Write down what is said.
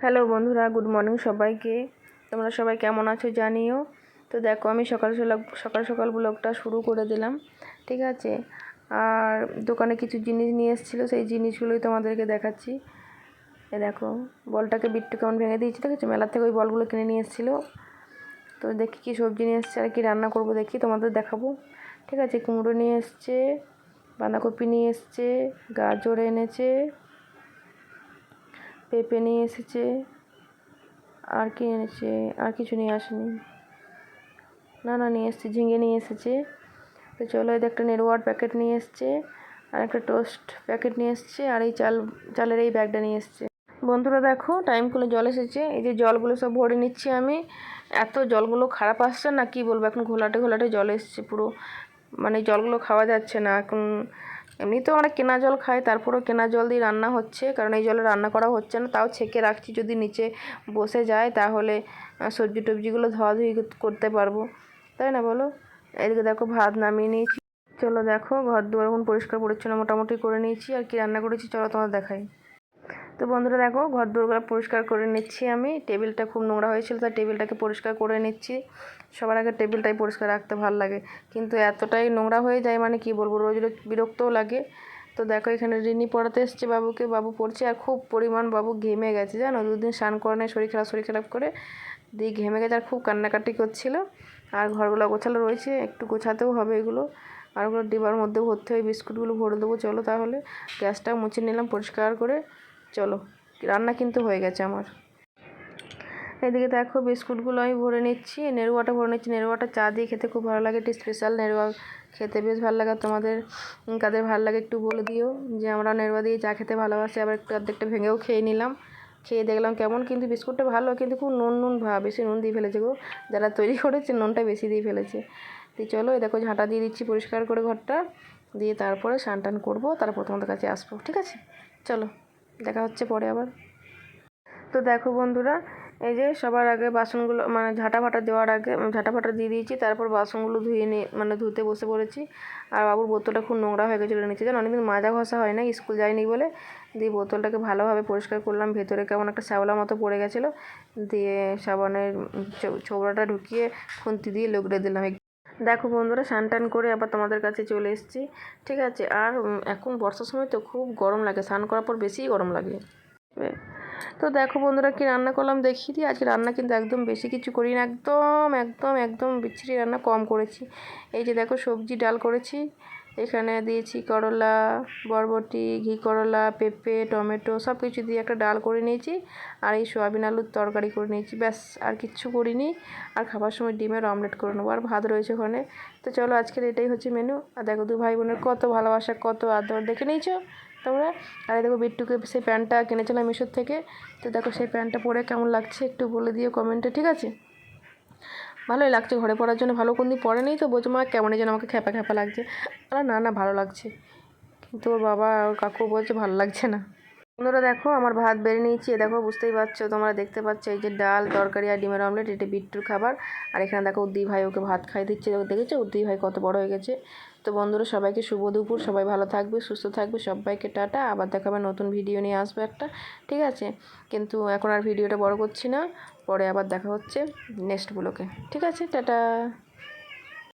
Hello বন্ধুরা, good morning সবাইকে। তোমরা সবাই কেমন আছো জানিও। তো দেখো, আমি সকাল সকাল ব্লগটা শুরু করে দিলাম, ঠিক আছে। আর দোকানে কিছু জিনিস নিয়ে এসেছিলো, সেই জিনিসগুলোই তোমাদেরকে দেখাচ্ছি। এ দেখো, বলটাকে বিট্টু কেমন ভেঙে দিয়েছি, ঠিক আছে। মেলার থেকে ওই বলগুলো কিনে নিয়ে এসেছিলো। তো দেখি কী সবজি নিয়ে এসছে আর কি রান্না করব, দেখি তোমাদের দেখাবো, ঠিক আছে। কুমড়ো নিয়ে এসছে, বাঁধাকপি নিয়ে এসছে, গাজর এনেছে, পেঁপে নিয়ে এসেছে, আর কি এনেছে, আর কিছু নিয়ে আসেনি, না নিয়ে এসেছে, ঝিঙে নিয়ে এসেছে। তো চলো, এই একটা নেরোয়ার প্যাকেট নিয়ে এসছে, আর একটা টোস্ট প্যাকেট নিয়ে এসছে, আর এই চালের এই ব্যাগটা নিয়ে এসছে। বন্ধুরা দেখো, টাইম করে জল এসেছে, এই যে জলগুলো সব ভরে নিচ্ছি আমি। এত জলগুলো খারাপ আসছে না, কি বলবো, এখন ঘোলাটে জল এসছে পুরো, মানে জলগুলো খাওয়া যাচ্ছে না এখন। এমনি তো আমরা কেনা জল খাই, তারপরেও কেনা জল দিয়ে রান্না হচ্ছে, কারণ এই জলে রান্না করা হচ্ছে না। তাও ছেঁকে রাখছি, যদি নিচে বসে যায় তাহলে সবজি টবজিগুলো ধোয়াধুয়ি করতে পারবো, তাই না বলো। এদিকে দেখো, ভাত নামিয়ে নিয়েছি। চলো দেখো, ঘর দুয়ার এখন পরিষ্কার পরিচ্ছন্ন মোটামুটি করে নিয়েছি। আর কি রান্না করেছি চলো তোমাদের দেখাই। তো বন্ধুরা দেখো, ঘর দুয়ার পরিষ্কার করে নিচ্ছি আমি। টেবিলটা খুব নোংরা হয়েছিল, তাই টেবিলটাকে পরিষ্কার করে নিচ্ছি। সবার আগে টেবিলটাই পরিষ্কার রাখতে ভালো লাগে, কিন্তু এতটাই নোংরা হয়ে যায়, মানে কি বলবো, রোজ রোজ বিরক্তও লাগে। তো দেখো, এখানে রিনি পড়াতে এসছে বাবুকে, বাবু পড়ছে, আর খুব পরিমাণ বাবু ঘেমে গেছে জানো, দুদিন স্নান করে নেয়, শরীর খারাপ করে দিয়ে ঘেমে গেছে, আর খুব কান্নাকাটি করছিল। আর ঘরগুলো গোছালো রয়েছে, একটু গোছাতেও হবে এগুলো, আর ওগুলো ডিবার মধ্যে ভরতে হয়, বিস্কুটগুলো ভরে দেবো। চলো তাহলে, গ্যাসটা মুছে নিলাম পরিষ্কার করে। চলো, রান্না কিন্তু হয়ে গেছে আমার। এদিকে দেখো, বিস্কুটগুলো আমি ভরে নিচ্ছি, নেড়ুয়াটা ভরে নিচ্ছি। নেড়ুয়াটা চা দিয়ে খেতে খুব ভালো লাগে, একটি স্পেশাল নেড়ুয়া খেতে বেশ ভালো লাগে। তোমাদের কাদের ভালো লাগে একটু বলে দিও, যে আমরা নেড়ুয়া দিয়ে চা খেতে ভালোবাসি। আবার একটু অর্ধেকটা ভেঙেও খেয়ে নিলাম, খেয়ে দেখলাম কেমন, কিন্তু বিস্কুটটা ভালো, কিন্তু খুব নুন ভাব, বেশি নুন দিয়ে ফেলেছে গো, যারা তৈরি করেছে নুনটা বেশি দিয়ে ফেলেছে। তো চলো, এই দেখো, ঝাঁটা দিয়ে দিচ্ছি পরিষ্কার করে ঘরটা, দিয়ে তারপরে স্নান টান করবো, তারপর তোমাদের কাছে আসবো, ঠিক আছে। চলো, দেখা হচ্ছে পরে আবার। তো দেখো বন্ধুরা, এই যে সবার আগে বাসনগুলো, মানে ঝাঁটা ফাটা দেওয়ার আগে ঝাঁটা ফাটা দিয়ে দিয়েছি, তারপর বাসনগুলো ধুয়ে নিয়ে মানে ধুতে বসে পড়েছি। আর বাবুর বোতলটা খুব নোংরা হয়ে গেছিলো নিচে, যেন অনেকদিন মাজা ঘষা হয় না, স্কুল যায়নি বলে। দিয়ে বোতলটাকে ভালোভাবে পরিষ্কার করলাম, ভেতরে কেমন একটা শ্যাওলা মতো পড়ে গেছিলো, দিয়ে সাবানের ছোবড়াটা ঢুকিয়ে খুন্তি দিয়ে লগড়ে দিলাম। দেখো বন্ধুরা, স্নান টান করে আবার তোমাদের কাছে চলে এসেছি, ঠিক আছে। আর এখন বর্ষার সময় তো খুব গরম লাগে, স্নান করার পর বেশিই গরম লাগে। তো দেখো বন্ধুরা, কি রান্না করলাম দেখিয়ে দিই। আজকে রান্না কিন্তু একদম বেশি কিছু করি না, একদম বিচ্ছিরি রান্না কম করেছি। এই যে দেখো, সবজি ডাল করেছি, এখানে দিয়েছি করলা, বরবটি, ঘি করলা, পেঁপে, টমেটো সব কিছু দিয়ে একটা ডাল করে নিয়েছি। আর এই সয়াবিন আলুর তরকারি করে নিয়েছি, ব্যাস, আর কিচ্ছু করিনি। আর খাবার সময় ডিমের অমলেট করে নেবো, আর ভাত রয়েছে ওখানে। তো চলো, আজকের এটাই হচ্ছে মেনু। আর দেখো, দু ভাই বোনের কত ভালোবাসা, কত আদর, দেখে নিয়েছো তোমরা। আর দেখো, বিট্টুকে সেই প্যান্টটা কিনেছিলাম মিশোর থেকে। তো দেখো, সেই প্যান্টটা পরে কেমন লাগছে একটু বলে দিও কমেন্টে, ঠিক আছে। ভালোই লাগছে ঘরে পরার জন্য, ভালো কোন দিন পরে নেই, তো বলছে মা কেমন যেন আমাকে খ্যাপা লাগছে। আর না ভালো লাগছে, কিন্তু ওর বাবা ওর কাকু বলছে ভালো লাগছে না। বন্ধুরা দেখো, আমার ভাত বেড়ে নিয়েছি, দেখো বুঝতেই পারছো, তোমরা দেখতে পাচ্ছ, এই যে ডাল, তরকারি আর ডিমের অমলেট, এটা বিট্টুর খাবার। আর এখানে দেখো, উদ্দি ভাই ওকে ভাত খাই দিচ্ছে, দেখেছো উদ্দি ভাই কত বড় হয়ে গেছে। তো বন্ধুরা, সবাইকে শুভ দুপুর, সবাই ভালো থাকবে, সুস্থ থাকবে, সবাইকে টাটা। আবার দেখাবে, নতুন ভিডিও নিয়ে আসবে একটা, ঠিক আছে। কিন্তু এখন আর ভিডিওটা বড় করছি না, পরে আবার দেখা হচ্ছে নেক্সট ব্লগে, ঠিক আছে, টাটা।